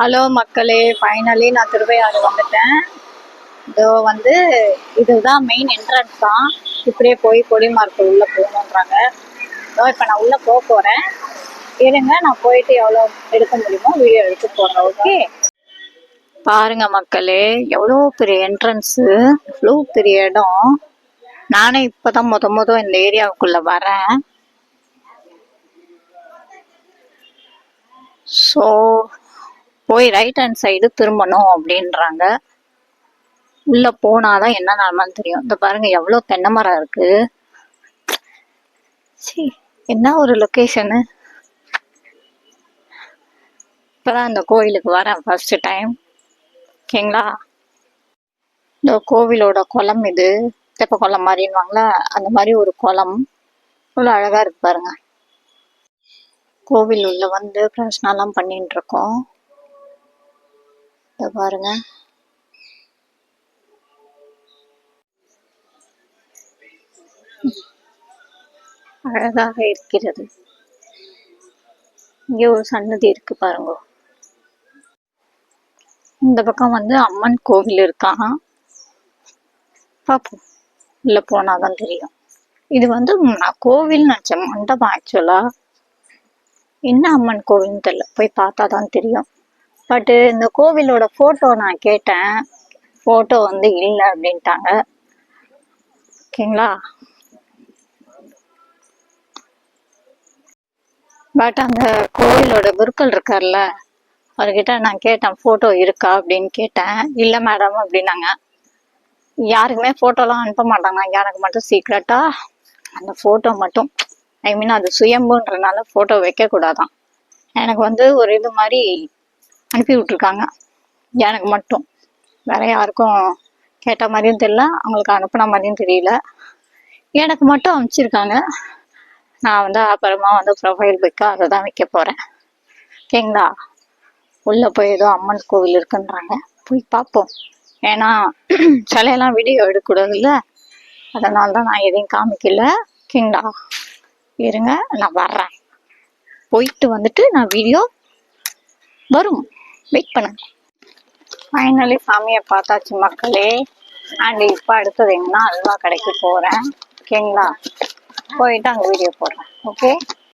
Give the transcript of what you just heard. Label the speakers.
Speaker 1: Hello மக்களே, finally நான் திருவையாறு வந்துட்டேன். இதோ வந்து இதுதான் மெயின் என்ட்ரன்ஸ் தான். இப்படியே போய் கொடிமார்க்கு உள்ளே போகணுன்றாங்க. இதோ இப்போ நான் உள்ளே போக போகிறேன். இருங்க, நான் போயிட்டு எவ்வளோ எடுக்க முடியுமோ வீடியோ எடுத்து போடுறேன். ஓகே, பாருங்க மக்களே, எவ்வளோ பெரிய என்ட்ரன்ஸு, எவ்வளோ பெரிய இடம். நானே இப்போ தான் முத இந்த ஏரியாவுக்குள்ளே வரேன். ஸோ போய் ரைட் ஹேண்ட் சைடு திரும்பணும் அப்படின்றாங்க. உள்ள போனாதான் என்ன நடமான்னு தெரியும். இந்த பாருங்க எவ்வளோ தென்னை மரம் இருக்கு. சரி, என்ன ஒரு லொக்கேஷனு. இப்பதான் இந்த கோயிலுக்கு வரேன் ஃபர்ஸ்ட் டைம். ஓகேங்களா, இந்த கோவிலோட குளம் இது, தெப்ப குளம் மாதிரின்வாங்களா, அந்த மாதிரி ஒரு குளம். இவ்வளோ அழகா இருக்கு பாருங்க. கோவில் உள்ள வந்து பிரச்சனைலாம் பண்ணிட்டு இருக்கோம். இதை பாருங்க, அழகாக இருக்கிறது. இங்க ஒரு சன்னதி இருக்கு பாருங்க. இந்த பக்கம் வந்து அம்மன் கோவில் இருக்கான். பார்ப்போம், உள்ள போனாதான் தெரியும். இது வந்து நான் கோவில் நினைச்சேன், மண்டபம். ஆக்சுவலா என்ன அம்மன் கோவில்னு தெரியல, போய் பார்த்தாதான் தெரியும். பட் இந்த கோவிலோட போட்டோ நான் கேட்டேன், போட்டோ வந்து இல்லை அப்படின்ட்டாங்க. ஓகேங்களா, பட் அந்த கோவிலோட குருக்கள் இருக்கார்ல, அவர்கிட்ட நான் கேட்டேன் போட்டோ இருக்கா அப்படின்னு கேட்டேன். இல்லை மேடம் அப்படின்னாங்க. யாருக்குமே போட்டோலாம் அனுப்ப மாட்டாங்க, எனக்கு மட்டும் சீக்ரெட்டா அந்த போட்டோ மட்டும், ஐ மீன் அது சுயம்புன்றனால போட்டோ வைக்க கூடாதான். எனக்கு வந்து ஒரு இது மாதிரி அனுப்பி விட்டுருக்காங்க, எனக்கு மட்டும். வேற யாருக்கும் கேட்ட மாதிரியும் தெரியல, அவங்களுக்கு அனுப்பின மாதிரியும் தெரியல. எனக்கு மட்டும் அனுப்பிச்சிருக்காங்க. நான் வந்து அப்புறமா வந்து ப்ரொஃபைல் பிக்கா அதை தான் வைக்க போறேன். ஓகேங்களா, உள்ள போய் ஏதோ அம்மன் கோவில் இருக்குன்றாங்க, போய் பார்ப்போம். ஏன்னா சிலையெல்லாம் வீடியோ எடுக்கக்கூடாதுல்ல, அதனால தான் நான் எதையும் காமிக்கல. ஓகேங்களா, இருங்க நான் வர்றேன். போயிட்டு வந்துட்டு நான் வீடியோ வரும், வெயிட் பண்ணுங்க. ஃபைனலி சாமியை பார்த்தாச்சு மக்களே. அண்ட் இப்போ அடுத்தது எங்கன்னா அல்வா கடைக்கு போகிறேன். ஓகேங்களா, போயிட்டு அங்கே வீடியோ போடுறேன். ஓகே.